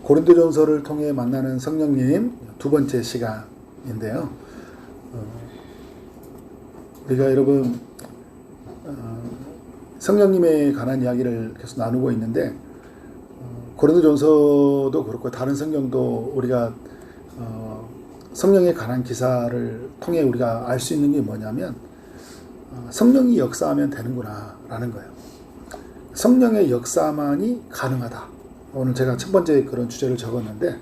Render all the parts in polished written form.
고린도전서를 통해 만나는 성령님 두 번째 시간인데요. 우리가 여러분 성령님에 관한 이야기를 계속 나누고 있는데 고린도전서도 그렇고 다른 성경도 우리가 성령에 관한 기사를 통해 우리가 알 수 있는 게 뭐냐면 성령이 역사하면 되는구나 라는 거예요. 성령의 역사만이 가능하다. 오늘 제가 첫 번째 그런 주제를 적었는데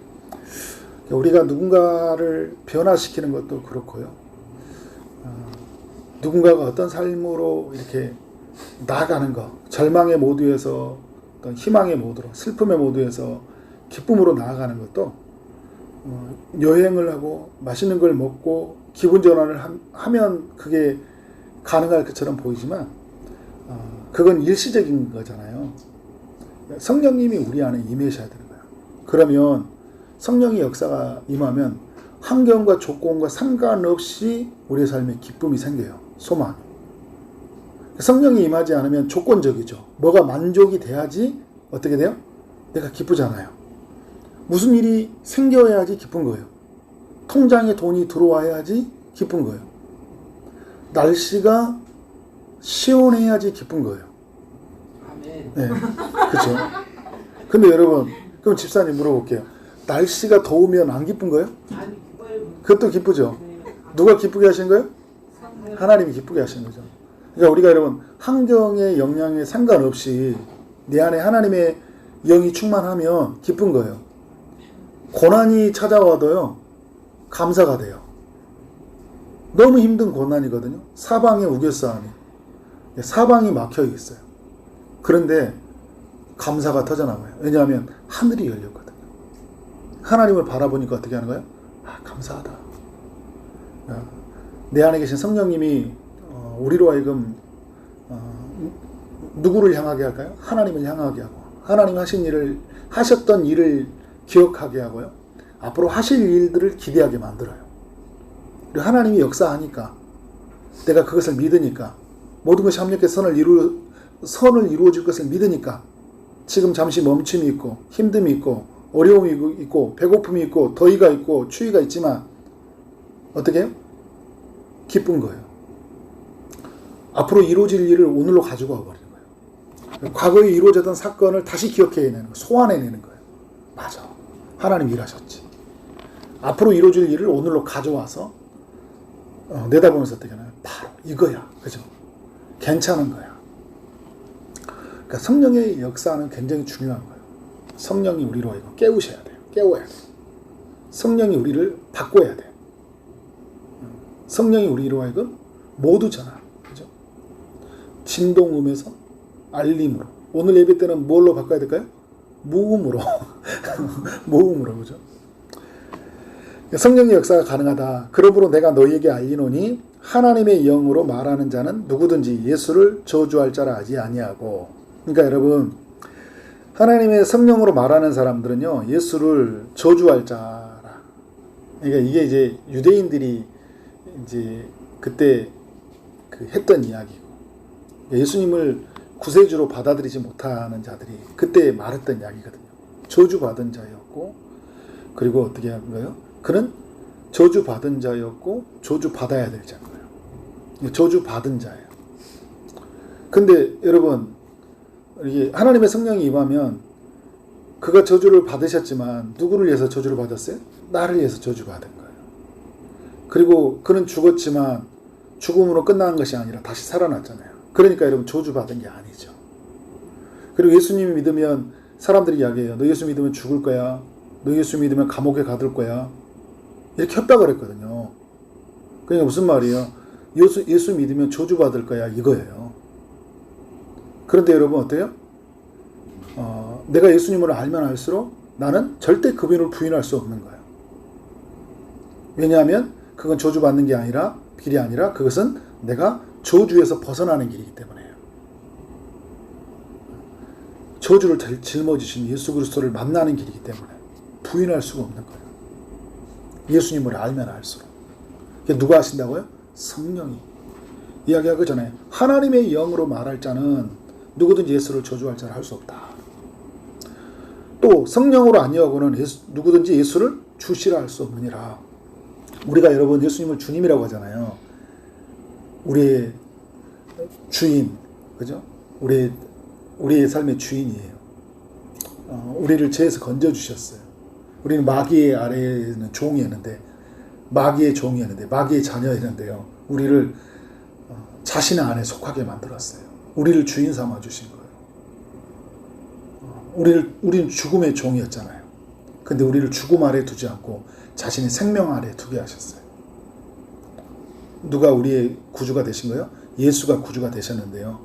우리가 누군가를 변화시키는 것도 그렇고요. 누군가가 어떤 삶으로 이렇게 나아가는 것, 절망의 모두에서 어떤 희망의 모두로, 슬픔의 모두에서 기쁨으로 나아가는 것도 여행을 하고 맛있는 걸 먹고 기분 전환을 하면 그게 가능할 것처럼 보이지만 그건 일시적인 거잖아요. 성령님이 우리 안에 임하셔야 되는 거예요. 그러면 성령의 역사가 임하면 환경과 조건과 상관없이 우리의 삶에 기쁨이 생겨요. 소망. 성령이 임하지 않으면 조건적이죠. 뭐가 만족이 돼야지 어떻게 돼요? 내가 기쁘잖아요. 무슨 일이 생겨야지 기쁜 거예요. 통장에 돈이 들어와야지 기쁜 거예요. 날씨가 시원해야지 기쁜 거예요. 아멘. 네, 그렇죠. 근데 여러분, 그럼 집사님 물어볼게요. 날씨가 더우면 안 기쁜 거예요? 그것도 기쁘죠. 누가 기쁘게 하신 거예요? 하나님이 기쁘게 하신 거죠. 그러니까 우리가 여러분 환경의 영향에 상관없이 내 안에 하나님의 영이 충만하면 기쁜 거예요. 고난이 찾아와도요 감사가 돼요. 너무 힘든 고난이거든요. 사방에 우겨싸움이, 사방이 막혀 있어요. 그런데 감사가 터져나와요. 왜냐하면 하늘이 열렸거든요. 하나님을 바라보니까 어떻게 하는 거예요? 아, 감사하다. 내 안에 계신 성령님이 우리로 하여금 누구를 향하게 할까요? 하나님을 향하게 하고, 하나님 하셨던 일을 기억하게 하고요. 앞으로 하실 일들을 기대하게 만들어요. 그리고 하나님이 역사하니까, 내가 그것을 믿으니까, 모든 것이 합력해 선을 이루어 줄 것을 믿으니까, 지금 잠시 멈춤이 있고, 힘듦이 있고, 어려움이 있고, 배고픔이 있고, 더위가 있고, 추위가 있지만, 어떻게 해요? 기쁜 거예요. 앞으로 이루어질 일을 오늘로 가지고 와버리는 거예요. 과거에 이루어졌던 사건을 다시 기억해내는 거예요. 소환해내는 거예요. 맞아. 하나님 일하셨지. 앞으로 이루어질 일을 오늘로 가져와서 내다보면서 어떻게 하나요? 바로 이거야. 그죠? 괜찮은 거야. 그러니까 성령의 역사는 굉장히 중요한 거예요. 성령이 우리로 하여금 깨우셔야 돼요. 깨워야 돼요. 성령이 우리를 바꿔야 돼요. 성령이 우리로 하여금 모두잖아. 그죠? 진동음에서 알림으로. 오늘 예배 때는 뭘로 바꿔야 될까요? 모음으로. 모음으로. 그죠? 성령의 역사가 가능하다. 그러므로 내가 너희에게 알리노니 하나님의 영으로 말하는 자는 누구든지 예수를 저주할 자라 하지 아니하고. 그러니까 여러분, 하나님의 성령으로 말하는 사람들은요, 예수를 저주할 자라. 그러니까 이게 이제 유대인들이 이제 그때 했던 이야기고, 예수님을 구세주로 받아들이지 못하는 자들이 그때 말했던 이야기거든요. 저주받은 자였고, 그리고 어떻게 한 거예요? 그는 저주받은 자였고 저주받아야 될 자인 거예요. 저주받은 자예요. 근데 여러분, 이게 하나님의 성령이 임하면 그가 저주를 받으셨지만 누구를 위해서 저주를 받았어요? 나를 위해서 저주받은 거예요. 그리고 그는 죽었지만 죽음으로 끝나는 것이 아니라 다시 살아났잖아요. 그러니까 여러분 저주받은 게 아니죠. 그리고 예수님이 믿으면 사람들이 이야기해요. 너 예수 믿으면 죽을 거야. 너 예수 믿으면 감옥에 가둘 거야. 이렇게 협박을 했거든요. 그러니까 무슨 말이에요? 예수 믿으면 저주받을 거야 이거예요. 그런데 여러분 어때요? 내가 예수님을 알면 알수록 나는 절대 그분을 부인할 수 없는 거예요. 왜냐하면 그건 저주받는 게 아니라 길이 아니라 그것은 내가 저주에서 벗어나는 길이기 때문에요. 저주를 짊어지신 예수 그리스도를 만나는 길이기 때문에 부인할 수가 없는 거예요. 예수님을 알면 알수록. 누가 하신다고요? 성령이. 이야기하기 전에 하나님의 영으로 말할 자는 누구든지 예수를 저주할 자를 할 수 없다. 또 성령으로 아니하고는 누구든지 예수를 주시라 할 수 없느니라. 우리가 여러분 예수님을 주님이라고 하잖아요. 우리의 주인, 그죠? 우리의 삶의 주인이에요. 우리를 죄에서 건져주셨어요. 우리는 마귀의 아래에는 종이었는데, 마귀의 자녀였는데요. 우리를 자신의 안에 속하게 만들었어요. 우리를 주인 삼아 주신 거예요. 우리는 죽음의 종이었잖아요. 근데 우리를 죽음 아래 두지 않고 자신의 생명 아래 두게 하셨어요. 누가 우리의 구주가 되신 거예요? 예수가 구주가 되셨는데요.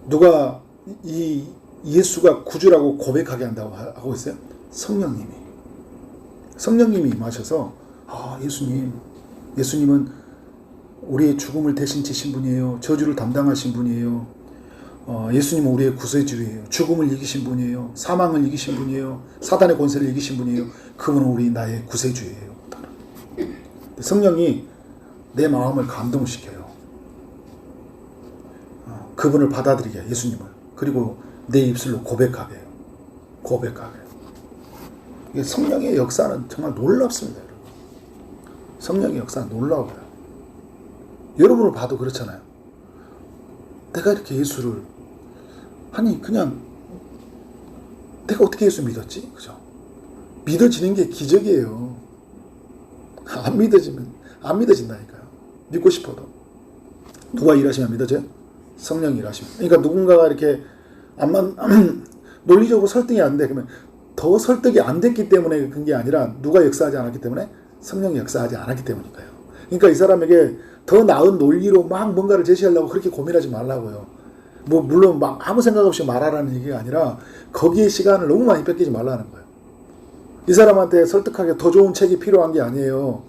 누가 이 예수가 구주라고 고백하게 한다고 하고 있어요? 성령님이 임하셔서 예수님은 우리의 죽음을 대신 지신 분이에요. 저주를 담당하신 분이에요. 예수님은 우리의 구세주예요. 죽음을 이기신 분이에요. 사망을 이기신 분이에요. 사단의 권세를 이기신 분이에요. 그분은 나의 구세주예요. 성령이 내 마음을 감동시켜요. 그분을 받아들이게 해요. 예수님을. 그리고 내 입술로 고백하게 해요. 성령의 역사는 정말 놀랍습니다. 여러분. 성령의 역사는 놀라워요. 여러분을 봐도 그렇잖아요. 내가 이렇게 예수를 그냥 내가 어떻게 예수 믿었지? 그죠? 믿어지는 게 기적이에요. 안 믿어진다니까요. 믿고 싶어도. 누가 일하시면 믿어져요? 성령이 일하시면. 그러니까 누군가가 이렇게 논리적으로 설득이 안 돼. 그러면 더 설득이 안 됐기 때문에 그런 게 아니라 누가 역사하지 않았기 때문에 성령이 역사하지 않았기 때문이니까요. 그러니까 이 사람에게 더 나은 논리로 막 뭔가를 제시하려고 그렇게 고민하지 말라고요. 물론 막 아무 생각 없이 말하라는 얘기가 아니라 거기에 시간을 너무 많이 뺏기지 말라는 거예요. 이 사람한테 설득하게 더 좋은 책이 필요한 게 아니에요.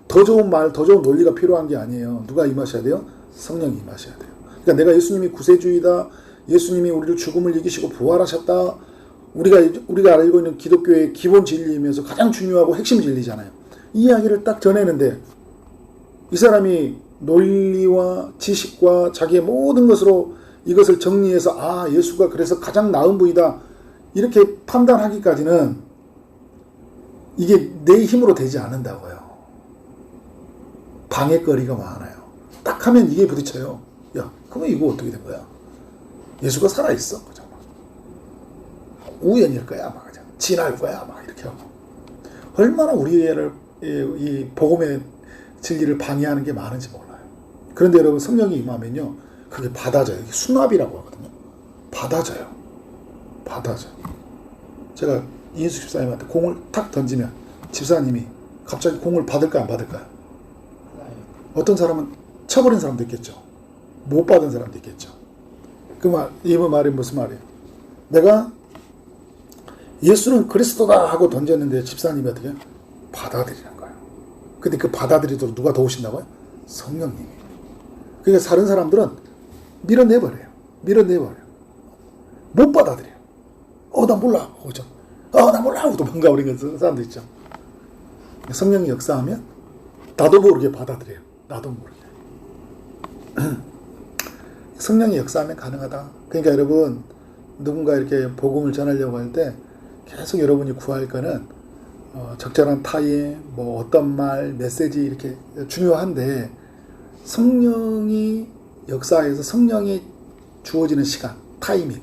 더 좋은 말, 더 좋은 논리가 필요한 게 아니에요. 누가 임하셔야 돼요? 성령이 임하셔야 돼요. 그러니까 내가 예수님이 구세주이다. 예수님이 우리를 죽음을 이기시고 부활하셨다. 우리가 알고 있는 기독교의 기본 진리이면서 가장 중요하고 핵심 진리잖아요. 이 이야기를 딱 전했는데 이 사람이 논리와 지식과 자기의 모든 것으로 이것을 정리해서 예수가 그래서 가장 나은 분이다 이렇게 판단하기까지는 이게 내 힘으로 되지 않는다고요. 방해거리가 많아요. 딱 하면 이게 부딪혀요. 야, 그러면 이거 어떻게 된 거야? 예수가 살아있어. 그죠? 우연일 거야. 막 그냥 지날 거야. 막 이렇게 하고. 얼마나 우리를 이 복음의 진리를 방해하는 게 많은지 몰라요. 그런데 여러분 성령이 임하면요. 그게 받아져요. 이게 수납이라고 하거든요. 받아져요. 제가 이인숙 집사님한테 공을 탁 던지면 집사님이 갑자기 공을 받을까 안 받을까요? 어떤 사람은 쳐버린 사람도 있겠죠. 못 받은 사람도 있겠죠. 이 말이 무슨 말이에요? 내가 예수는 그리스도다 하고 던졌는데 집사님이 어떻게 해요? 받아들이는 거예요. 근데 그 받아들이도록 누가 도우신다고요? 성령님이. 그러니까 다른 사람들은 밀어내버려요. 못 받아들여요. 나 몰라. 그죠? 나 몰라. 하고 도망가버리는 사람도 있죠. 성령이 역사하면 나도 모르게 받아들여요. 나도 모르게. 성령이 역사하면 가능하다. 그러니까 여러분 누군가 이렇게 복음을 전하려고 할 때 계속 여러분이 구할 거는 적절한 타임, 어떤 말, 메시지 이렇게 중요한데 성령이 역사에서 성령이 주어지는 시간, 타이밍,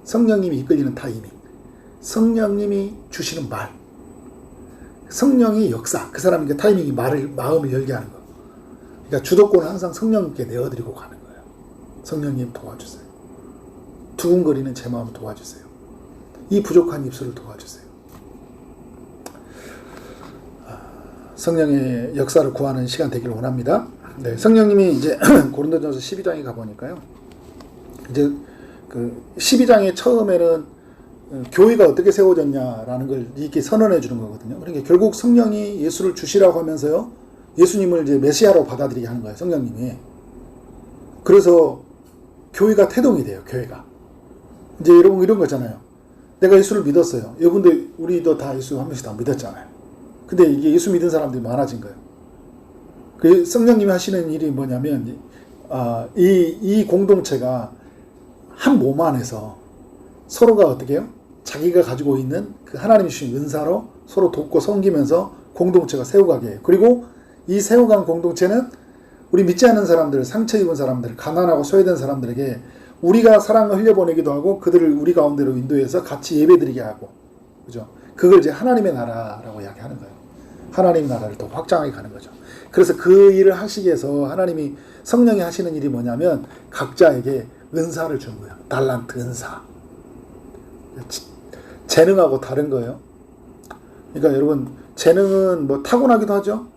성령님이 이끌리는 타이밍, 성령님이 주시는 말, 성령의 역사, 그 사람에게 타이밍이 마음을 열게 하는 거. 그러니까 주도권은 항상 성령님께 내어드리고 가는 거예요. 성령님 도와주세요. 두근거리는 제 마음 도와주세요. 이 부족한 입술을 도와주세요. 성령의 역사를 구하는 시간 되기를 원합니다. 네, 성령님이 이제 고린도전서 12장에 가보니까요. 이제 그 12장의 처음에는 교회가 어떻게 세워졌냐라는 걸 이렇게 선언해 주는 거거든요. 그러니까 결국 성령이 예수를 주시라고 하면서요. 예수님을 이제 메시아로 받아들이게 하는 거예요. 성령님이. 그래서 교회가 태동이 돼요. 교회가. 이제 여러분 이런 거잖아요. 내가 예수를 믿었어요. 여러분들 우리도 다 예수 한 명씩 다 믿었잖아요. 근데 이게 예수 믿은 사람들이 많아진 거예요. 그 성령님이 하시는 일이 뭐냐면 이 공동체가 한 몸 안에서 서로가 어떻게 해요? 자기가 가지고 있는 그 하나님이 주신 은사로 서로 돕고 섬기면서 공동체가 세워가게 해요. 그리고 이 세워간 공동체는 우리 믿지 않는 사람들, 상처 입은 사람들, 가난하고 소외된 사람들에게 우리가 사랑을 흘려보내기도 하고 그들을 우리 가운데로 인도해서 같이 예배드리게 하고, 그죠? 그걸 이제 하나님의 나라라고 이야기하는 거예요. 하나님의 나라를 더 확장하게 가는 거죠. 그래서 그 일을 하시기 위해서 하나님이 성령이 하시는 일이 뭐냐면 각자에게 은사를 주는 거예요. 달란트 은사. 재능하고 다른 거예요. 그러니까 여러분, 재능은 뭐 타고나기도 하죠.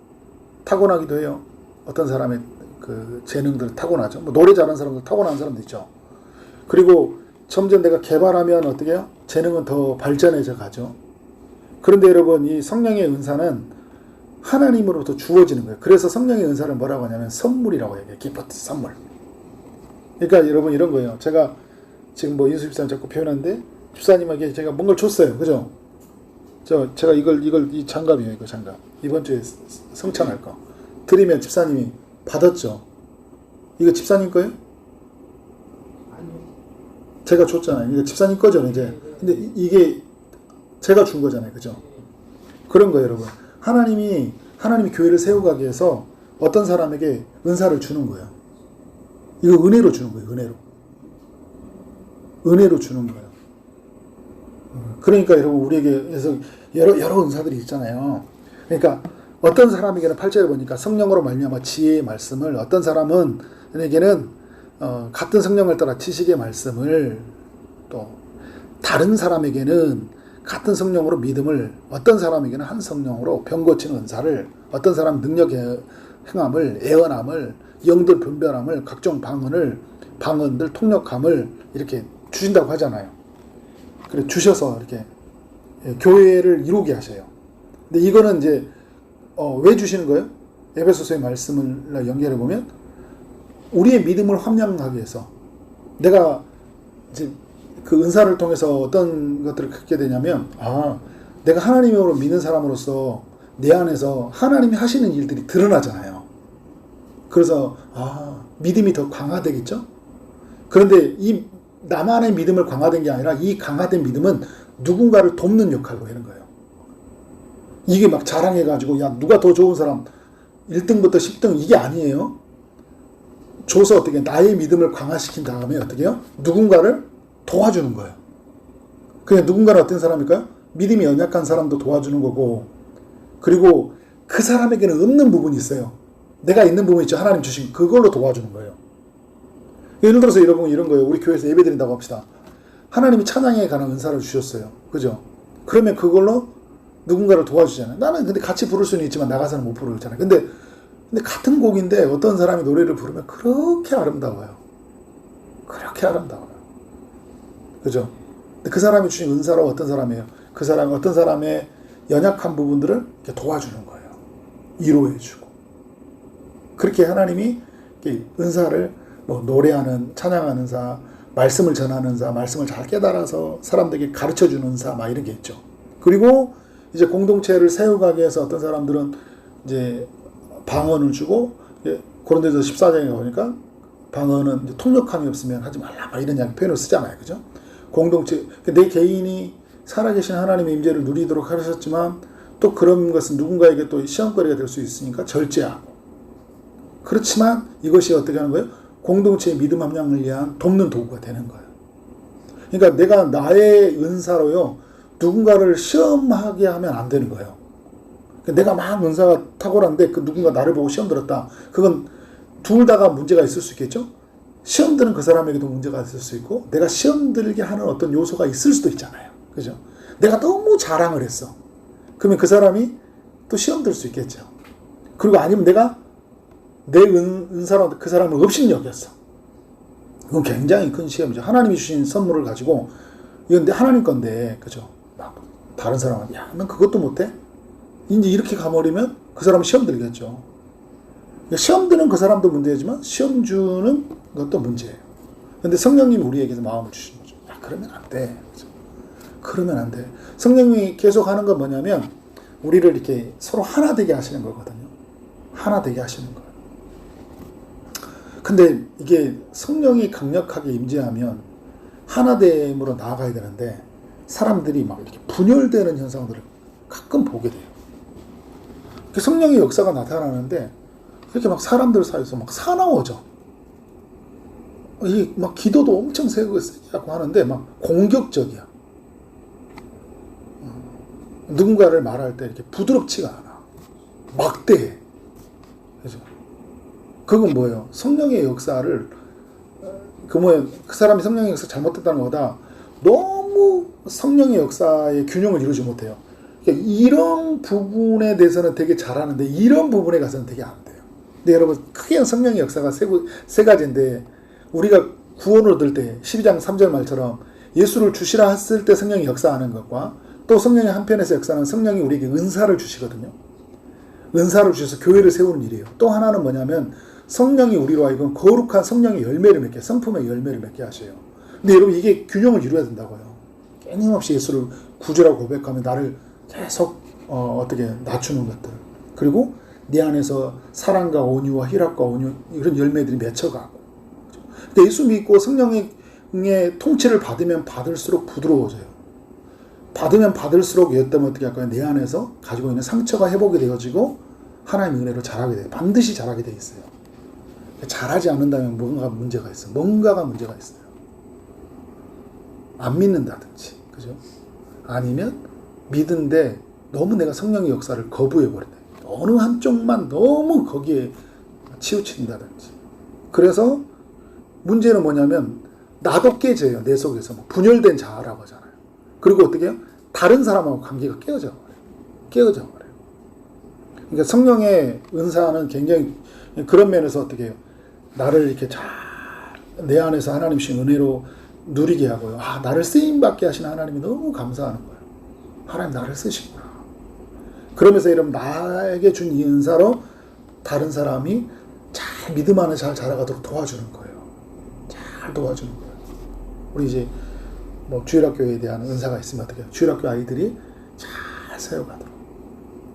타고나기도 해요. 어떤 사람의 그 재능들 타고나죠. 뭐 노래 잘하는 사람들 타고나는 사람도 있죠. 그리고 점점 내가 개발하면 어떻게 해요? 재능은 더 발전해져 가죠. 그런데 여러분, 이 성령의 은사는 하나님으로부터 주어지는 거예요. 그래서 성령의 은사를 뭐라고 하냐면 선물이라고 얘기해요. 기프트, 선물. 그러니까 여러분 이런 거예요. 제가 지금 뭐 인수 집사님 자꾸 표현하는데 집사님에게 제가 뭔가를 줬어요. 그죠? 제가 이 장갑이에요. 이거 장갑. 이번 주에 성찬할 거. 드리면 집사님이 받았죠. 이거 집사님 거예요? 아니요. 제가 줬잖아요. 이거 집사님 거죠, 이제. 근데 이게 제가 준 거잖아요. 그죠? 그런 거예요, 여러분. 하나님이 교회를 세워가기 위해서 어떤 사람에게 은사를 주는 거예요. 이거 은혜로 주는 거예요, 은혜로. 은혜로 주는 거예요. 그러니까 여러분, 우리에게서 여러 은사들이 있잖아요. 그러니까 어떤 사람에게는 8절에 보니까 성령으로 말미암아 지혜의 말씀을, 어떤 사람에게는 같은 성령을 따라 지식의 말씀을, 또 다른 사람에게는 같은 성령으로 믿음을, 어떤 사람에게는 한 성령으로 병 고치는 은사를, 어떤 사람 능력의 행함을, 애언함을, 영들 분별함을, 각종 방언들 통역함을 이렇게 주신다고 하잖아요. 그래 주셔서 이렇게 교회를 이루게 하셔요. 근데 이거는 이제 왜 주시는 거예요? 에베소서의 말씀을 연결해 보면 우리의 믿음을 함량하기 위해서, 내가 이제 그 은사를 통해서 어떤 것들을 갖게 되냐면, 내가 하나님으로 믿는 사람으로서 내 안에서 하나님이 하시는 일들이 드러나잖아요. 그래서 믿음이 더 강화되겠죠? 그런데 이 나만의 믿음을 강화된 게 아니라 이 강화된 믿음은 누군가를 돕는 역할로 하는 거예요. 이게 막 자랑해가지고 야 누가 더 좋은 사람 1등부터 10등 이게 아니에요. 줘서 어떻게 나의 믿음을 강화시킨 다음에 어떻게 해요? 누군가를 도와주는 거예요. 그냥 누군가는 어떤 사람일까요? 믿음이 연약한 사람도 도와주는 거고, 그리고 그 사람에게는 없는 부분이 있어요. 내가 있는 부분이 있죠. 하나님 주신 그걸로 도와주는 거예요. 예를 들어서 이런 거예요. 우리 교회에서 예배 드린다고 합시다. 하나님이 찬양에 관한 은사를 주셨어요. 그죠? 그러면 그걸로 누군가를 도와주잖아요. 나는 근데 같이 부를 수는 있지만 나가서는 못 부르잖아요. 근데 같은 곡인데 어떤 사람이 노래를 부르면 그렇게 아름다워요. 그렇게 아름다워요. 그죠? 근데 그 사람이 주신 은사로 어떤 사람이에요? 그 사람이 어떤 사람의 연약한 부분들을 이렇게 도와주는 거예요. 위로해주고. 그렇게 하나님이 은사를 뭐 노래하는, 찬양하는 사, 말씀을 전하는 사, 말씀을 잘 깨달아서 사람들에게 가르쳐주는 은사, 막 이런 게 있죠. 그리고 이제 공동체를 세워가기 위해서 어떤 사람들은 이제 방언을 주고, 고린도서 14장에 보니까 방언은 이제 통역함이 없으면 하지 말라, 막 이런 표현을 쓰잖아요. 그죠? 공동체, 내 개인이 살아계신 하나님의 임재를 누리도록 하셨지만 또 그런 것은 누군가에게 또 시험거리가 될 수 있으니까 절제하고. 그렇지만 이것이 어떻게 하는 거예요? 공동체의 믿음 함량을 위한 돕는 도구가 되는 거예요. 그러니까 내가 나의 은사로요, 누군가를 시험하게 하면 안 되는 거예요. 내가 막 은사가 탁월한데 그 누군가 나를 보고 시험 들었다. 그건 둘 다가 문제가 있을 수 있겠죠? 시험 드는 그 사람에게도 문제가 있을 수 있고, 내가 시험 들게 하는 어떤 요소가 있을 수도 있잖아요. 그죠? 내가 너무 자랑을 했어. 그러면 그 사람이 또 시험 들 수 있겠죠. 그리고 아니면 내가 내 은사로 그 사람을 업신여겼어. 이건 굉장히 큰 시험이죠. 하나님이 주신 선물을 가지고, 이건 내 하나님 건데, 그죠? 막 다른 사람은, 야, 넌 그것도 못해? 이제 이렇게 가버리면 그 사람은 시험 들겠죠. 시험 드는 그 사람도 문제지만 시험 주는 것도 문제예요. 근데 성령님이 우리에게서 마음을 주시는 거죠. 야, 그러면 안 돼. 그죠? 그러면 안 돼. 성령님이 계속 하는 건 뭐냐면 우리를 이렇게 서로 하나 되게 하시는 거거든요. 하나 되게 하시는 거예요. 근데 이게 성령이 강력하게 임재하면 하나됨으로 나아가야 되는데, 사람들이 막 이렇게 분열되는 현상들을 가끔 보게 돼요. 성령의 역사가 나타나는데 이렇게 막 사람들 사이에서 막 사나워져. 이 막 기도도 엄청 세게 하고 하는데 막 공격적이야. 누군가를 말할 때 이렇게 부드럽지가 않아. 막대해. 그죠? 그건 뭐예요? 성령의 역사를 그 사람이 성령의 역사 잘못했다는 것보다 너무 성령의 역사의 균형을 이루지 못해요. 그러니까 이런 부분에 대해서는 되게 잘하는데 이런 부분에 가서는 되게 안 돼요. 근데 여러분 크게 성령의 역사가 세 가지인데 우리가 구원을 얻을 때 12장 3절 말처럼 예수를 주시라 했을 때 성령이 역사하는 것과 또 성령의 한편에서 역사하는 성령이 우리에게 은사를 주시거든요. 은사를 주셔서 교회를 세우는 일이에요. 또 하나는 뭐냐면 성령이 우리로 하여금 거룩한 성령의 열매를 맺게, 성품의 열매를 맺게 하셔요. 근데 여러분 이게 균형을 이루어야 된다고요. 끊임없이 예수를 구주라고 고백하며 나를 계속 어떻게 낮추는 것들, 그리고 네 안에서 사랑과 온유와 희락과 온유 이런 열매들이 맺혀가고. 근데 예수 믿고 성령의 통치를 받으면 받을수록 부드러워져요. 받으면 받을수록 얘때문에 어떻게 할까요? 내 안에서 가지고 있는 상처가 회복이 되어지고 하나님의 은혜로 자라게 돼요. 반드시 자라게 돼 있어요. 잘하지 않는다면 뭔가 문제가 있어요. 뭔가가 문제가 있어요. 안 믿는다든지, 그죠? 아니면 믿은데 너무 내가 성령의 역사를 거부해버린다. 어느 한쪽만 너무 거기에 치우친다든지. 그래서 문제는 뭐냐면 나도 깨져요. 내 속에서 분열된 자아라고 하잖아요. 그리고 어떻게 해요? 다른 사람하고 관계가 깨어져 버려요. 깨어져 버려요. 그러니까 성령의 은사는 굉장히 그런 면에서 어떻게 해요? 나를 이렇게 잘 내 안에서 하나님씩 은혜로 누리게 하고요. 아, 나를 쓰임받게 하신 하나님이 너무 감사하는 거예요. 하나님 나를 쓰시구나. 그러면서 여러분 나에게 준 이 은사로 다른 사람이 잘 믿음 안에 잘 자라가도록 도와주는 거예요. 잘 도와주는 거예요. 우리 이제 뭐 주일학교에 대한 은사가 있으면 어떻게 해요? 주일학교 아이들이 잘 세워가도록.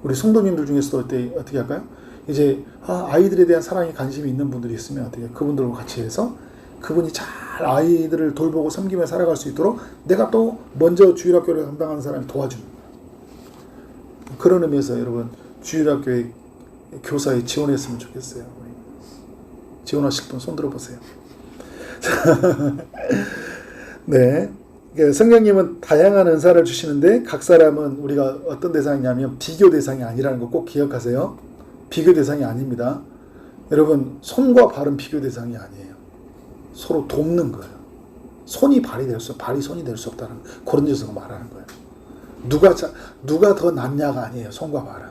우리 성도님들 중에서도 어떻게 할까요? 이제 아이들에 대한 사랑에 관심이 있는 분들이 있으면 어떻게 그분들과 같이 해서 그분이 잘 아이들을 돌보고 섬기며 살아갈 수 있도록 내가 또 먼저 주일학교를 담당하는 사람이 도와주는 거예요. 그런 의미에서 여러분 주일학교에 교사에 지원했으면 좋겠어요. 지원하실 분 손 들어보세요. 네. 성령님은 다양한 은사를 주시는데 각 사람은 우리가 어떤 대상이냐면 비교 대상이 아니라는 거 꼭 기억하세요. 비교 대상이 아닙니다. 여러분 손과 발은 비교 대상이 아니에요. 서로 돕는 거예요. 손이 발이 손이 될 수 없다는 고린도서가 말하는 거예요. 누가 더 낫냐가 아니에요. 손과 발은.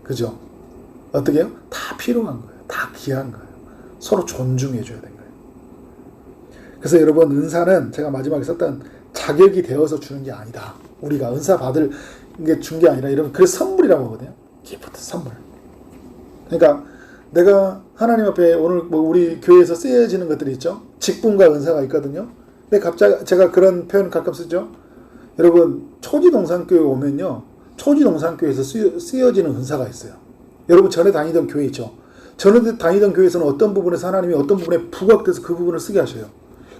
그죠? 어떻게 해요? 다 필요한 거예요. 다 귀한 거예요. 서로 존중해 줘야 되는 거예요. 그래서 여러분 은사는 제가 마지막에 썼던 자격이 되어서 주는 게 아니다. 우리가 은사 받을 게 준 게 아니라 이런 그래서 선물이라고 하거든요. 기프트 선물. 그러니까 내가 하나님 앞에 오늘 뭐 우리 교회에서 쓰여지는 것들이 있죠. 직분과 은사가 있거든요. 근데 갑자기 제가 그런 표현을 가끔 쓰죠. 여러분 초지동산교회 오면요. 초지동산교회에서 쓰여지는 은사가 있어요. 여러분 전에 다니던 교회 있죠. 전에 다니던 교회에서는 어떤 부분에서 하나님이 어떤 부분에 부각돼서 그 부분을 쓰게 하셔요.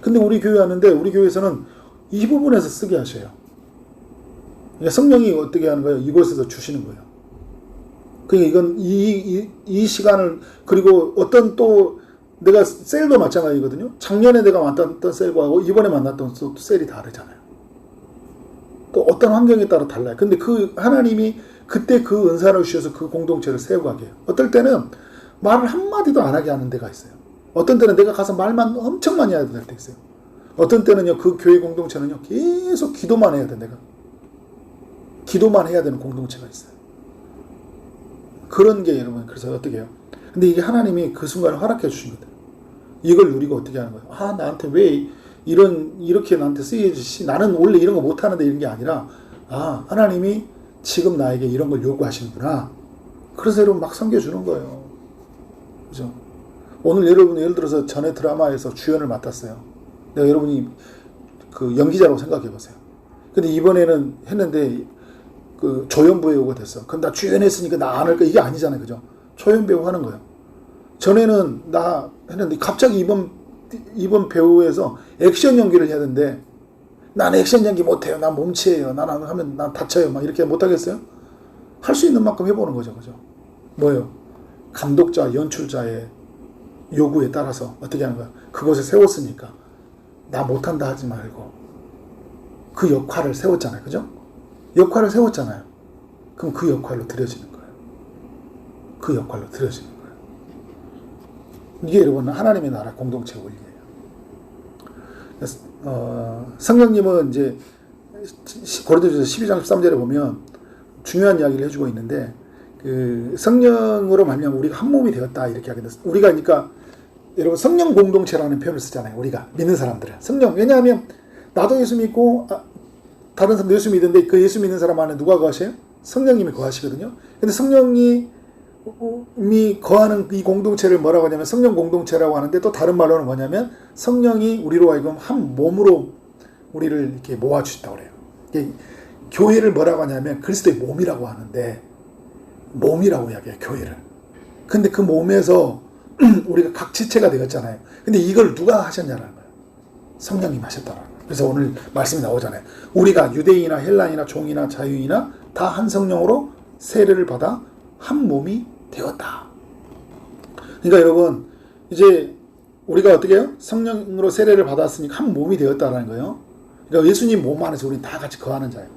근데 우리 교회 왔는데 우리 교회에서는 이 부분에서 쓰게 하셔요. 그러니까 성령이 어떻게 하는 거예요? 이곳에서 주시는 거예요. 그러니까 이건 이 시간을 그리고 어떤 또 내가 셀도 마찬가지거든요. 작년에 내가 만났던 셀과 이번에 만났던 셀이 다르잖아요. 또 어떤 환경에 따라 달라요. 근데 그 하나님이 그때 그 은사를 주셔서 그 공동체를 세워가게 해요. 어떨 때는 말을 한마디도 안 하게 하는 데가 있어요. 어떤 때는 내가 가서 말만 엄청 많이 해야 될 때 있어요. 어떤 때는요, 그 교회 공동체는요, 계속 기도만 해야 돼, 내가. 기도만 해야 되는 공동체가 있어요. 그런 게 여러분, 그래서 어떻게 해요? 근데 이게 하나님이 그 순간을 허락해 주신 거다. 이걸 누리고 어떻게 하는 거예요? 나한테 왜 이렇게 나한테 쓰여지시? 나는 원래 이런 거 못하는데 이런 게 아니라, 하나님이 지금 나에게 이런 걸 요구하시는구나. 그래서 여러분 막 섬겨주는 거예요. 그죠? 오늘 여러분 예를 들어서 전에 드라마에서 주연을 맡았어요. 내가 여러분이 그 연기자라고 생각해 보세요. 근데 이번에는 했는데 그 조연 배우가 됐어. 그럼 나 주연했으니까 나 안 할까? 이게 아니잖아요. 그죠? 조연 배우 하는 거예요. 전에는 나 했는데 갑자기 이번 배우에서 액션 연기를 해야 되는데 나는 액션 연기 못해요. 난 몸치예요. 나는 하면 난 다쳐요. 막 이렇게 못하겠어요? 할 수 있는 만큼 해보는 거죠. 그죠? 뭐예요? 감독자, 연출자의 요구에 따라서 어떻게 하는 거야? 그곳에 세웠으니까 나 못한다 하지 말고 그 역할을 세웠잖아요. 그죠? 역할을 세웠잖아요. 그럼 그 역할로 들여지는 거예요. 그 역할로 들여지는 거예요. 이게 여러분 하나님의 나라 공동체 원리예요. 성령님은 이제 고린도전서 12장 13절에 보면 중요한 이야기를 해주고 있는데 그 성령으로 말미암아 우리가 한 몸이 되었다 이렇게 하게 됐어요. 우리가 그러니까 여러분 성령 공동체라는 표현을 쓰잖아요. 우리가 믿는 사람들은 성령. 왜냐하면 나도 예수 믿고 다른 사람도 예수 믿는데 그 예수 믿는 사람 안에 누가 거하세요? 성령님이 거하시거든요. 근데 성령이 거하는 이 공동체를 뭐라고 하냐면 성령 공동체라고 하는데 또 다른 말로는 뭐냐면 성령이 우리로 하여금 한 몸으로 우리를 이렇게 모아주신다고 그래요. 교회를 뭐라고 하냐면 그리스도의 몸이라고 하는데 몸이라고 이야기해요. 교회를. 근데 그 몸에서 우리가 각 지체가 되었잖아요. 근데 이걸 누가 하셨냐는 거예요. 성령님 하셨다는 거예요. 그래서 오늘 말씀이 나오잖아요. 우리가 유대인이나 헬라인이나 종이나 자유인이나 다 한 성령으로 세례를 받아 한 몸이 되었다. 그러니까 여러분 이제 우리가 어떻게 해요? 성령으로 세례를 받았으니까 한 몸이 되었다는 거예요. 그러니까 예수님 몸 안에서 우리는 다 같이 거하는 자예요.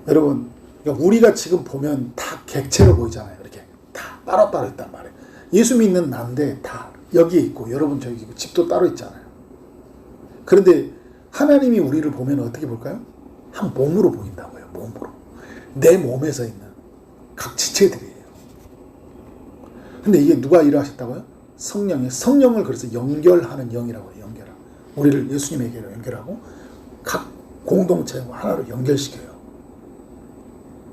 여러분 그러니까 우리가 지금 보면 다 객체로 보이잖아요. 이렇게 다 따로따로 있단 말이에요. 예수 믿는 나인데 다 여기에 있고 여러분 저기 있고 집도 따로 있잖아요. 그런데 하나님이 우리를 보면 어떻게 볼까요? 한 몸으로 보인다고요. 몸으로. 내 몸에서 있는 각 지체들이에요. 근데 이게 누가 일하셨다고요? 성령이. 성령을 그래서 연결하는 영이라고 해요. 연결하고. 우리를 예수님에게로 연결하고 각 공동체 하나로 연결시켜요.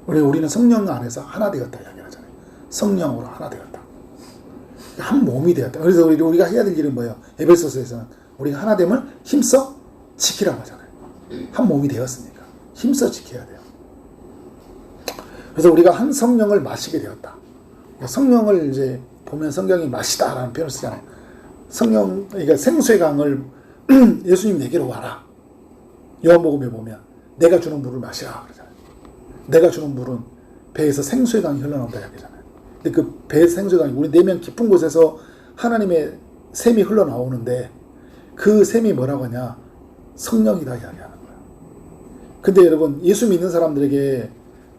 우리는 성령 안에서 하나 되었다 이야기하잖아요. 성령으로 하나 되었다. 한 몸이 되었다. 그래서 우리가 해야 될 일은 뭐예요? 에베소서에서는 우리가 하나됨을 힘써 지키라고 하잖아요. 한 몸이 되었으니까 힘써 지켜야 돼요. 그래서 우리가 한 성령을 마시게 되었다. 성령을 이제 보면 성경이 마시다라는 표현을 쓰잖아요. 성령, 그러니까 생수의 강을 예수님 내게로 와라. 요한복음에 보면 내가 주는 물을 마시라 그러잖아요. 내가 주는 물은 배에서 생수의 강이 흘러나온다 이야기잖아요. 근데 그 배에서 생수의 강이 우리 내면 깊은 곳에서 하나님의 샘이 흘러나오는데 그 샘이 뭐라고 하냐? 성령이다 이야기하는 거예요. 근데 여러분 예수 믿는 사람들에게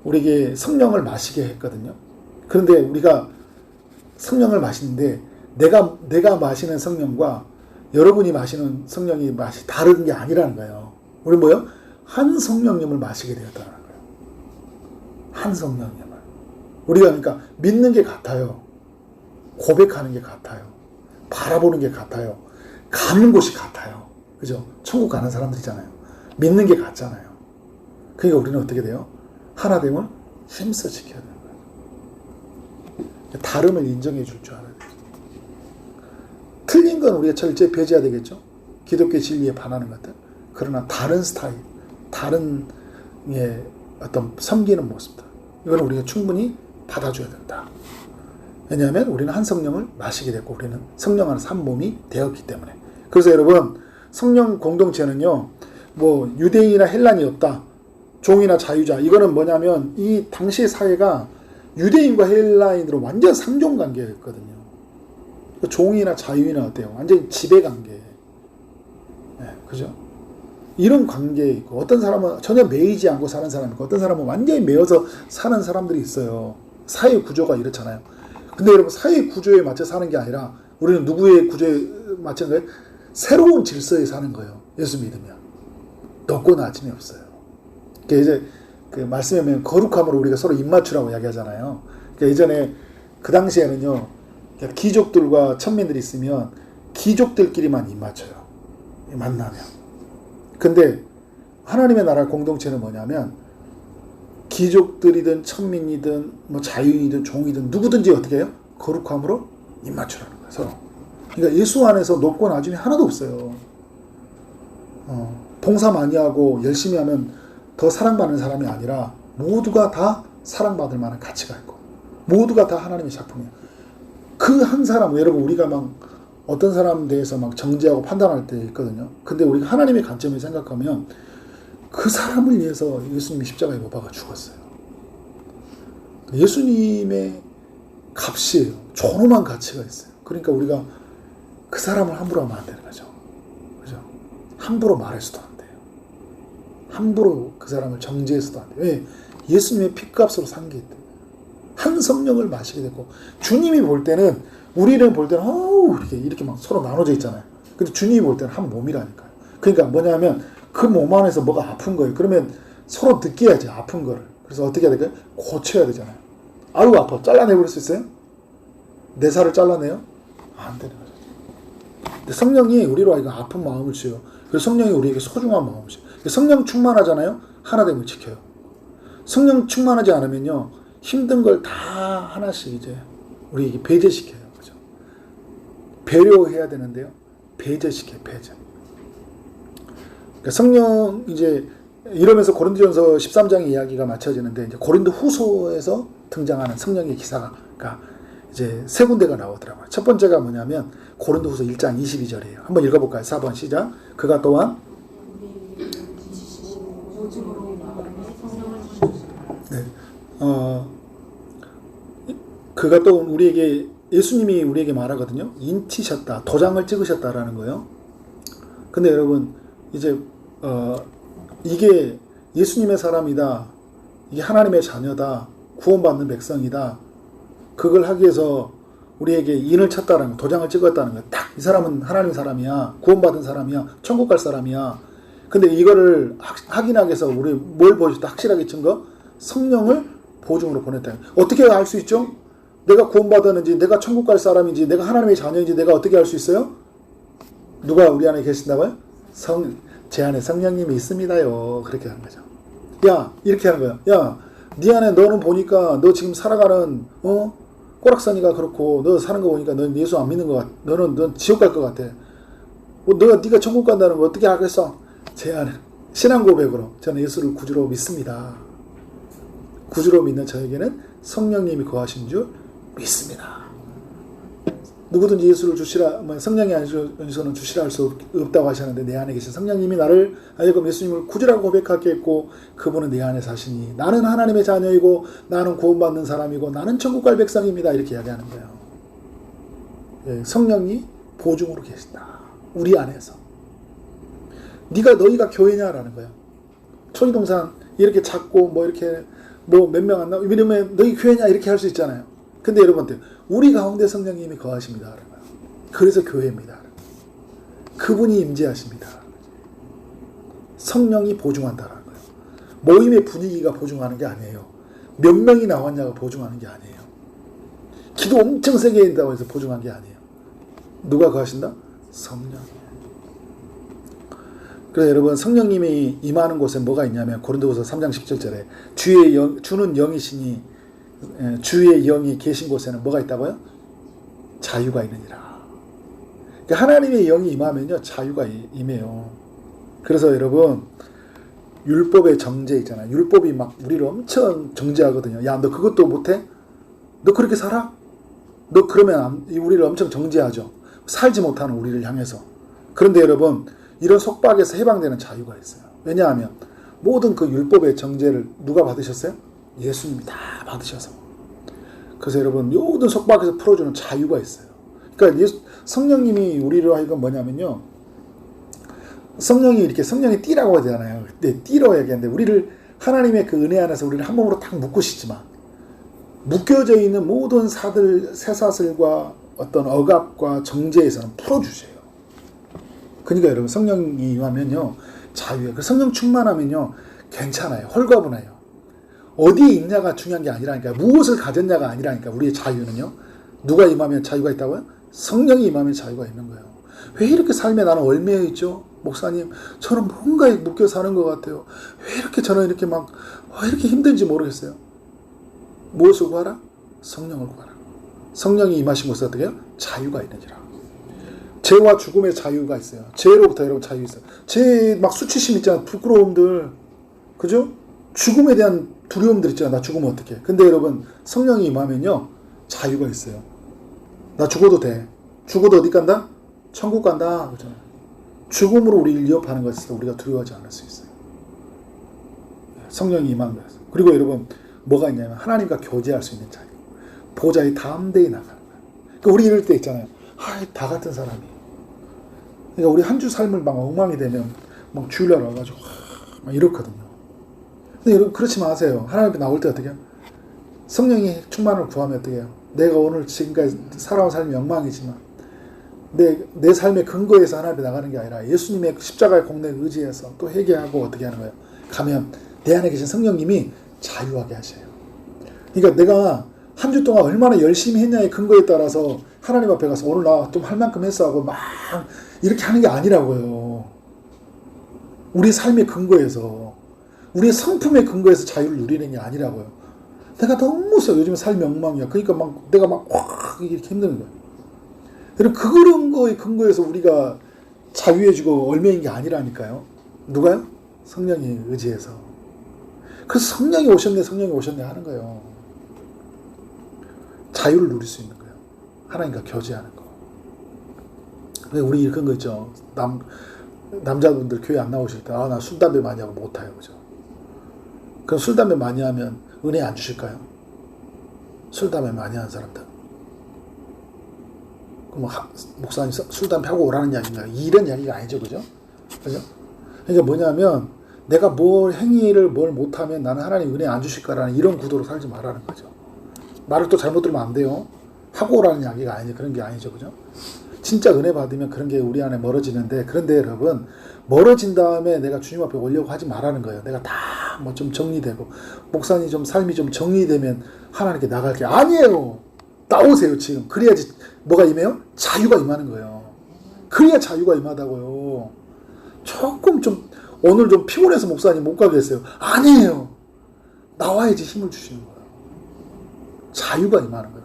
우리에게 성령을 마시게 했거든요. 그런데 우리가 성령을 마시는데 내가 마시는 성령과 여러분이 마시는 성령이 맛이 다른 게 아니라는 거예요. 우리 뭐요? 한 성령님을 마시게 되었다는 거예요. 한 성령님을. 우리가 그러니까 믿는 게 같아요. 고백하는 게 같아요. 바라보는 게 같아요. 가는 곳이 같아요. 그죠? 천국 가는 사람들이잖아요. 믿는 게 같잖아요. 그러니까 우리는 어떻게 돼요? 하나됨을 힘써 지켜야 되는 거예요. 다름을 인정해 줄 줄 알아야 돼요. 틀린 건 우리가 철저히 배제해야 되겠죠. 기독교 진리에 반하는 것들. 그러나 다른 스타일, 다른 어떤 섬기는 모습들. 이건 우리가 충분히 받아줘야 된다. 왜냐하면 우리는 한 성령을 마시게 됐고 우리는 성령 안에서 한 몸이 되었기 때문에. 그래서 여러분 성령 공동체는요. 뭐 유대인이나 헬란이 없다. 종이나 자유자. 이거는 뭐냐면 이 당시의 사회가 유대인과 헬라인으로 완전 상종 관계였거든요. 종이나 자유인은 어때요? 완전히 지배 관계. 네, 그죠? 이런 관계에 있고 어떤 사람은 전혀 매이지 않고 사는 사람이 있고 어떤 사람은 완전히 매여서 사는 사람들이 있어요. 사회 구조가 이렇잖아요. 근데 여러분 사회 구조에 맞춰 사는 게 아니라 우리는 누구의 구조에 맞춘 거예요? 새로운 질서에 사는 거예요. 예수 믿으면. 높고 낮음이 없어요. 이제 그 말씀에 보면 거룩함으로 우리가 서로 입맞추라고 이야기하잖아요. 그러니까 예전에 그 당시에는요. 귀족들과 천민들이 있으면 귀족들끼리만 입맞춰요. 만나면. 근데 하나님의 나라 공동체는 뭐냐면 귀족들이든 천민이든 뭐 자유인이든 종이든 누구든지 어떻게 해요? 거룩함으로 입맞추라는 거예요. 서로. 그러니까 예수 안에서 높고 낮음이 하나도 없어요. 봉사 많이 하고 열심히 하면 더 사랑받는 사람이 아니라 모두가 다 사랑받을 만한 가치가 있고 모두가 다 하나님의 작품이에요. 그 한 사람, 여러분 우리가 막 어떤 사람 대해서 막 정죄하고 판단할 때 있거든요. 근데 우리가 하나님의 관점에서 생각하면 그 사람을 위해서 예수님이 십자가에 못 박아 죽었어요. 예수님의 값이에요. 존엄한 가치가 있어요. 그러니까 우리가 그 사람을 함부로 하면 안 되는 거죠. 그죠? 함부로 말해서도 안 돼요. 함부로 그 사람을 정죄해서도 안 돼요. 왜? 예수님의 피값으로 산 게 있대요. 한 성령을 마시게 됐고, 주님이 볼 때는, 우리는 볼 때는, 이렇게 막 서로 나눠져 있잖아요. 근데 주님이 볼 때는 한 몸이라니까요. 그러니까 뭐냐면, 그 몸 안에서 뭐가 아픈 거예요. 그러면 서로 느껴야지, 아픈 거를. 그래서 어떻게 해야 될까요? 고쳐야 되잖아요. 아유, 아파. 잘라내버릴 수 있어요? 내 살을 잘라내요? 안 되는 거죠. 근데 성령이 우리로 하여금 아픈 마음을 줘요. 그래서 성령이 우리에게 소중한 마음을 줘요. 성령 충만하잖아요? 하나됨을 지켜요. 성령 충만하지 않으면요, 힘든 걸 다 하나씩 이제 우리에게 배제시켜요. 그죠? 배려해야 되는데요, 배제시켜요, 배제. 그러니까 성령, 이제, 이러면서 고린도전서 13장의 이야기가 맞춰지는데, 이제 고린도 후서에서 등장하는 성령의 기사가 이제 세 군데가 나오더라고요. 첫 번째가 뭐냐면, 고린도 후서 1장 22절이에요. 한번 읽어볼까요? 4번 시작. 그가 또한, 네, 그가 또 우리에게, 예수님이 우리에게 말하거든요. 인치셨다, 도장을 찍으셨다라는 거예요. 근데 여러분, 이제 이게 예수님의 사람이다, 이게 하나님의 자녀다, 구원받는 백성이다, 그걸 하기 위해서 우리에게 인을 쳤다는 거, 도장을 찍었다는 거. 딱 이 사람은 하나님의 사람이야, 구원받은 사람이야, 천국 갈 사람이야. 근데 이거를 확인하기 위해서 우리 뭘 보여줬다? 확실하게 증거? 성령을 보증으로 보냈다. 어떻게 알 수 있죠? 내가 구원받았는지, 내가 천국 갈 사람인지, 내가 하나님의 자녀인지 내가 어떻게 알 수 있어요? 누가 우리 안에 계신다고요? 제 안에 성령님이 있습니다요. 그렇게 하는 거죠. 야, 이렇게 하는 거야. 야, 네 안에 너는 보니까 너 지금 살아가는 꼬락서니가 그렇고 너 사는 거 보니까 넌 예수 안 믿는 것 같아. 넌 지옥 갈 것 같아. 네가 천국 간다는 거 어떻게 알겠어? 제 안에 신앙 고백으로 저는 예수를 구주로 믿습니다. 구주로 믿는 저에게는 성령님이 거하신 줄 믿습니다. 누구든지 예수를 주시라, 성령이 아니서는 주시라 할 수 없다고 하셨는데, 내 안에 계신 성령님이 나를 하여금 예수님을 구주라고 고백하게 했고, 그분은 내 안에 사시니 나는 하나님의 자녀이고 나는 구원받는 사람이고 나는 천국 갈 백성입니다. 이렇게 이야기하는 거예요. 예, 성령이 보증으로 계신다, 우리 안에서. 너희가 교회냐라는 거예요. 초이동산 이렇게 작고 이렇게 몇 명 안 나오고 이러면 너희 교회냐 이렇게 할 수 있잖아요. 근데 여러분들, 우리 가운데 성령님이 거하십니다. 그래서 교회입니다. 그분이 임재하십니다. 성령이 보증한다는 거예요. 모임의 분위기가 보증하는 게 아니에요. 몇 명이 나왔냐가 보증하는 게 아니에요. 기도 엄청 세게 한다고 해서 보증한 게 아니에요. 누가 거하신다? 성령. 그래서 여러분, 성령님이 임하는 곳에 뭐가 있냐면, 고린도후서 3장 17절에 주는 영이시니, 주의 영이 계신 곳에는 뭐가 있다고요? 자유가 있느니라. 그러니까 하나님의 영이 임하면요, 자유가 임해요. 그래서 여러분, 율법의 정죄 있잖아요. 율법이 막 우리를 엄청 정죄하거든요. 야, 너 그것도 못해? 너 그렇게 살아? 너 그러면 우리를 엄청 정죄하죠. 살지 못하는 우리를 향해서. 그런데 여러분, 이런 속박에서 해방되는 자유가 있어요. 왜냐하면 모든 그 율법의 정죄를 누가 받으셨어요? 예수님이 다 받으셔서. 그래서 여러분, 모든 속박에서 풀어주는 자유가 있어요. 그러니까 성령님이 우리로 하여금 뭐냐면요, 성령이 띠라고 하잖아요. 그때 띠라고 얘기하는데, 우리를 하나님의 그 은혜 안에서 우리를 한 몸으로 딱 묶으시지만, 묶여져 있는 모든 쇠사슬과 어떤 억압과 정죄에서는 풀어주세요. 그러니까 여러분, 성령이 임하면요, 자유예요. 그 성령 충만하면요, 괜찮아요. 홀가분해요. 어디에 있냐가 중요한 게 아니라니까, 무엇을 가졌냐가 아니라니까. 우리의 자유는요, 누가 임하면 자유가 있다고요? 성령이 임하면 자유가 있는 거예요. 왜 이렇게 삶에 나는 얽매여 있죠? 목사님, 저는 뭔가에 묶여 사는 것 같아요. 왜 이렇게 저는 이렇게 이렇게 힘든지 모르겠어요. 무엇을 구하라? 성령을 구하라. 성령이 임하신 곳에 어떻게 해요? 자유가 있느니라. 죄와 죽음의 자유가 있어요. 죄로부터 여러분 자유 있어요. 죄 수치심 있잖아. 부끄러움들. 그죠? 죽음에 대한 두려움들 있잖아. 나 죽으면 어떡해. 근데 여러분, 성령이 임하면요, 자유가 있어요. 나 죽어도 돼. 죽어도 어디 간다? 천국 간다 그러잖아요. 죽음으로 우리를 위협하는 것에서 우리가 두려워하지 않을 수 있어요. 성령이 임한 거예요. 그리고 여러분 뭐가 있냐면 하나님과 교제할 수 있는 자유. 보좌에 담대히 나가는 거예요. 그러니까 우리 이럴 때 있잖아요. 다 같은 사람이에요. 그러니까 우리 한 주 삶을 막 엉망이 되면 막 주일날 와가지고 막 이렇거든요. 근데 여러분 그렇지 마세요. 하나님 앞에 나올 때 어떻게 해요? 성령이 충만을 구하면 어떻게 해요? 내가 오늘 지금까지 살아온 삶이 엉망이지만 내 삶의 근거에서 하나님 앞에 나가는 게 아니라 예수님의 십자가의 공로에 의지해서 또 회개하고 어떻게 하는 거예요? 가면 내 안에 계신 성령님이 자유하게 하셔요. 그러니까 내가 한 주 동안 얼마나 열심히 했냐의 근거에 따라서 하나님 앞에 가서 오늘 나 좀 할 만큼 했어 하고 막 이렇게 하는 게 아니라고요. 우리 삶의 근거에서 우리의 성품의 근거에서 자유를 누리는 게 아니라고요. 내가 너무 요즘 삶이 엉망이야. 그러니까 막 내가 막 이렇게 힘든 거예요. 그런 거의 근거에서 우리가 자유해지고 얼매인 게 아니라니까요. 누가요? 성령이 의지해서. 그래서 성령이 오셨네 하는 거예요. 자유를 누릴 수 있는 거예요. 하나님과 교제하는 거. 우리 이런 거 있죠. 남자분들 교회 안 나오실 때, 나 술, 담배 많이 하고 못 타요. 그죠? 그럼 술, 담배 많이 하면 은혜 안 주실까요? 술, 담배 많이 하는 사람들. 그럼 목사님 술, 담배 하고 오라는 이야기인가요? 이런 이야기가 아니죠. 그죠? 그죠? 그러니까 뭐냐면, 내가 행위를 못하면 나는 하나님 은혜 안 주실까라는 이런 구도로 살지 말라는 거죠. 말을 또 잘못 들으면 안 돼요. 하고 오라는 이야기가 아니죠. 그런 게 아니죠. 그죠? 진짜 은혜 받으면 그런 게 우리 안에 멀어지는데, 그런데 여러분, 멀어진 다음에 내가 주님 앞에 오려고 하지 말라는 거예요. 내가 다 뭐 좀 정리되고, 목사님 좀 삶이 좀 정리되면 하나님께 나갈게. 아니에요. 나오세요, 지금. 그래야지 뭐가 임해요? 자유가 임하는 거예요. 그래야 자유가 임하다고요. 조금 오늘 좀 피곤해서 목사님 못 가겠어요. 아니에요. 나와야지 힘을 주시는 거예요. 자유가 임하는 거예요.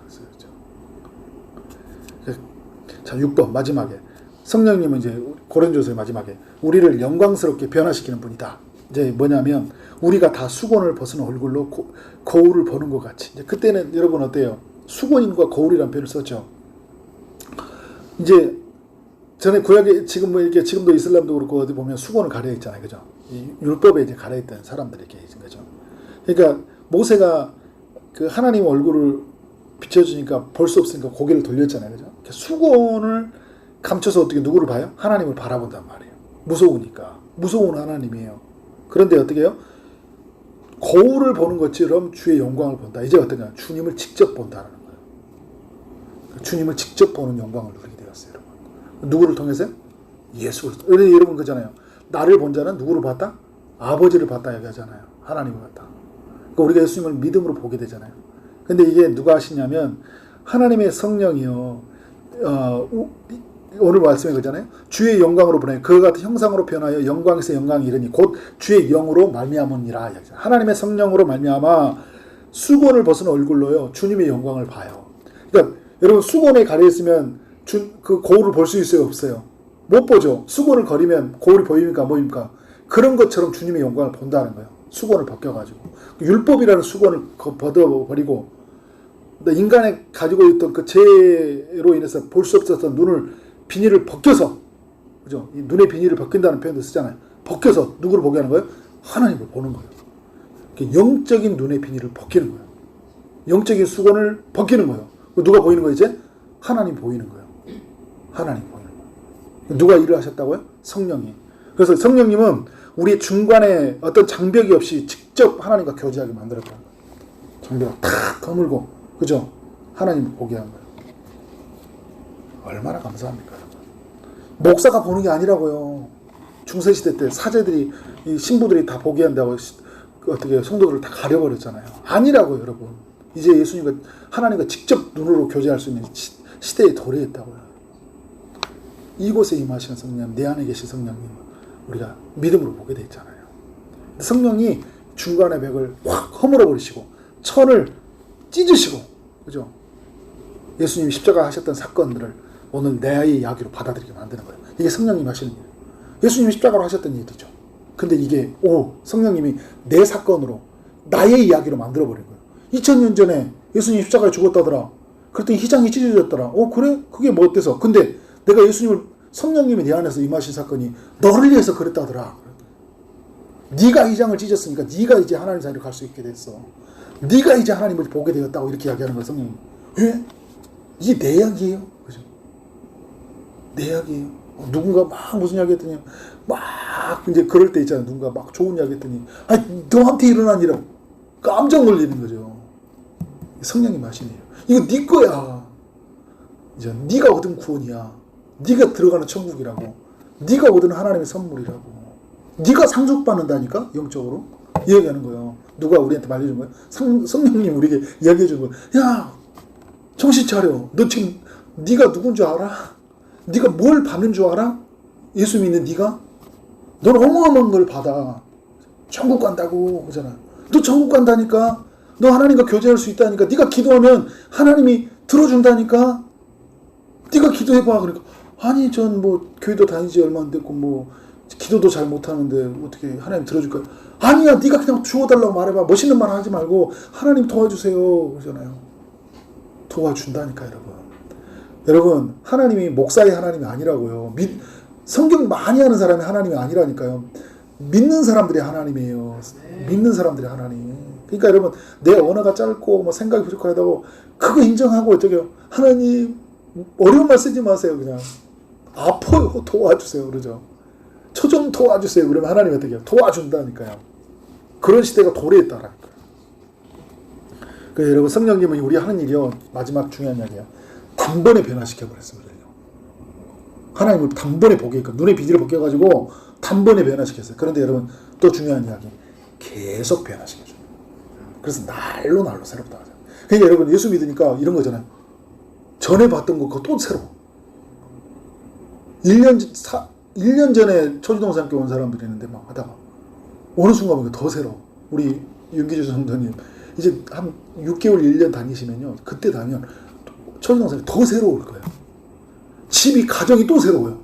자, 6번 마지막에 성령님은 이제 고린도서의 마지막에 우리를 영광스럽게 변화시키는 분이다. 이제 뭐냐면 우리가 다 수건을 벗은 얼굴로 거울을 보는 것 같이. 이제 그때는 여러분 어때요? 수건인과 거울이라는 표현을 썼죠. 이제 전에 구약에 지금도 이슬람도 그렇고 어디 보면 수건을 가려 있잖아요, 그죠? 이 율법에 이제 가려 있던 사람들이 이렇게 있는 거죠. 그러니까 모세가 그 하나님 얼굴을 비춰주니까 볼 수 없으니까 고개를 돌렸잖아요, 그죠? 수건을 감춰서 어떻게 누구를 봐요? 하나님을 바라본단 말이에요. 무서우니까. 무서운 하나님이에요. 그런데 어떻게 해요? 거울을 보는 것처럼 주의 영광을 본다. 이제 어떤가? 주님을 직접 본다는 거예요. 주님을 직접 보는 영광을 누리게 되었어요, 여러분. 누구를 통해서요? 예수를. 여러분 그잖아요. 나를 본 자는 누구를 봤다? 아버지를 봤다 얘기하잖아요. 하나님을 봤다. 그러니까 우리가 예수님을 믿음으로 보게 되잖아요. 근데 이게 누가 하시냐면 하나님의 성령이요. 오늘 말씀에 그잖아요. 주의 영광으로 보내 그와 같은 형상으로 변하여 영광에서 영광이 이르니 곧 주의 영으로 말미암으니라. 하나님의 성령으로 말미암아 수건을 벗은 얼굴로요. 주님의 영광을 봐요. 그러니까 여러분 수건에 가려 있으면 그 거울을 볼 수 있어요, 없어요? 못 보죠. 수건을 거리면 거울이 보입니까, 안 보입니까? 그런 것처럼 주님의 영광을 본다는 거예요. 수건을 벗겨가지고 율법이라는 수건을 벗어버리고 인간이 가지고 있던 그 죄로 인해서 볼 수 없었던 비닐을 벗겨서, 그죠? 이 눈의 비닐을 벗긴다는 표현도 쓰잖아요. 벗겨서 누구를 보게 하는 거예요? 하나님을 보는 거예요. 영적인 눈의 비닐을 벗기는 거예요. 영적인 수건을 벗기는 거예요. 누가 보이는 거예요, 이제? 하나님 보이는 거예요. 하나님 보이는 거예요. 누가 일을 하셨다고요? 성령이. 그래서 성령님은 우리 중간에 어떤 장벽이 없이 직접 하나님과 교제하게 만들었다는 거예요. 장벽을 탁 거물고, 그죠? 하나님을 보게 한 거예요. 얼마나 감사합니까, 여러분? 목사가 보는 게 아니라고요. 중세시대 때 사제들이, 이 신부들이 다 보게 한다고 어떻게 성도들을 다 가려버렸잖아요. 아니라고요, 여러분. 이제 예수님과 하나님과 직접 눈으로 교제할 수 있는 시대에 도래했다고요. 이곳에 임하시는 성령, 내 안에 계신 성령님, 우리가 믿음으로 보게 돼 있잖아요. 성령이 중간의 벽을 확 허물어 버리시고 천을 찢으시고, 그죠? 예수님이 십자가 하셨던 사건들을 오늘 내 이야기로 받아들이게 만드는 거예요. 이게 성령님 하시는 일이에요. 예수님이 십자가로 하셨던 일이죠. 근데 이게 성령님이 내 사건으로 나의 이야기로 만들어버린 거예요. 2000년 전에 예수님이 십자가에 죽었다더라. 그랬더니 휘장이 찢어졌더라. 그래? 그게 뭐 어때서? 근데 내가 예수님을 성령님이 네 안에서 임하신 사건이 너를 위해서 그랬다더라. 네가 이 장을 찢었으니까 네가 이제 하나님 사이로 갈 수 있게 됐어. 네가 이제 하나님을 보게 되었다고 이렇게 이야기하는 거예요, 성령님. 왜? 이게 내 이야기예요. 그죠? 내 이야기예요. 누군가 막 무슨 이야기 했더니 막 이제 그럴 때 있잖아요. 누군가 막 좋은 이야기 했더니 아니 너한테 일어난 일은 깜짝 놀리는 거죠. 성령님 하시네요. 이거 네 거야. 이제 네가 얻은 구원이야. 네가 들어가는 천국이라고. 네가 얻은 하나님의 선물이라고. 네가 상속받는다니까 영적으로 이야기하는 거예요. 누가 우리한테 말해준 거예요? 성령님 우리에게 이야기해 준 거예요. 야 정신 차려. 너 지금 네가 누군 줄 알아? 네가 뭘 받는 줄 알아? 예수 믿는 네가? 넌 어마어마한 걸 받아. 천국 간다고 그러잖아. 너 천국 간다니까. 너 하나님과 교제할 수 있다니까. 네가 기도하면 하나님이 들어준다니까. 네가 기도해봐. 그러니까 아니 전 뭐 교회도 다니지 얼마 안 됐고 뭐 기도도 잘 못하는데 어떻게 하나님 들어줄까요? 아니야 네가 그냥 주워달라고 말해봐. 멋있는 말 하지 말고 하나님 도와주세요 그러잖아요. 도와준다니까 여러분 하나님이 목사의 하나님이 아니라고요. 성경 많이 하는 사람이 하나님이 아니라니까요. 믿는 사람들이 하나님이에요. 믿는 사람들이 하나님. 그러니까 여러분 내 언어가 짧고 뭐 생각이 부족하다고 그거 인정하고 어떻게 하나님 어려운 말 쓰지 마세요. 그냥 아파요 도와주세요 그러죠. 저 좀 도와주세요. 그러면 하나님이 어떻게 해요? 도와준다니까요. 그런 시대가 도래했다라니까요. 그래서 여러분 성령님은 우리 하는 일이요. 마지막 중요한 이야기예요. 단번에 변화시켜버렸습니다. 하나님을 단번에 보게 했고 눈에 비디를 벗겨가지고 단번에 변화시켰어요. 그런데 여러분 또 중요한 이야기 계속 변화시켜줘요. 그래서 날로 새롭다 하죠. 그러니까 여러분 예수 믿으니까 이런 거잖아요. 전에 봤던 거 그거 또 새로워. 1년 전에 초지동산교회 온 사람들이 있는데 막 하다가 어느 순간 보니까 더 새로워. 우리 윤기주 성도님 이제 한 6개월 1년 다니시면요. 그때 다니면 초지동산이 더 새로울 거예요. 집이 가정이 또 새로워요.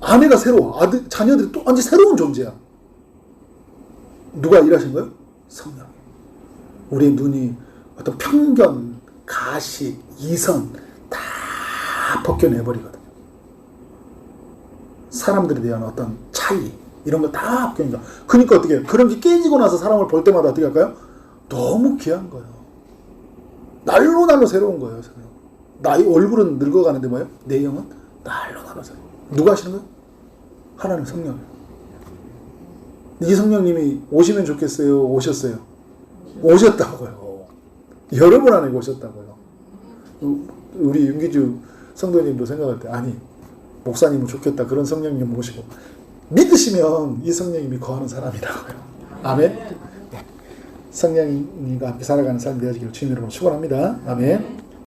아내가 새로워. 아들 자녀들이 또 완전 새로운 존재야. 누가 일하신 거예요? 성령. 우리의 눈이 어떤 편견, 가식, 이성 다 벗겨내버리거든요. 사람들에 대한 어떤 차이 이런 거 다 벗겨낸다. 그러니까 어떻게 해요? 그런 게 깨지고 나서 사람을 볼 때마다 어떻게 할까요? 너무 귀한 거예요. 날로 새로운 거예요. 나의 얼굴은 늙어가는데 뭐예요? 내 영은 날로 새로워. 누가 하시는 거예요? 하나님 성령. 이 성령님이 오시면 좋겠어요? 오셨어요? 오셨다고요. 여러 번 안에 오셨다고요. 우리 윤기주 성도님도 생각할 때 아니 목사님은 좋겠다. 그런 성령님 모시고 믿으시면 이 성령님이 거하는 사람이라고요. 아멘. 성령님과 함께 살아가는 삶 되어지기를 주님으로 축원합니다. 아멘.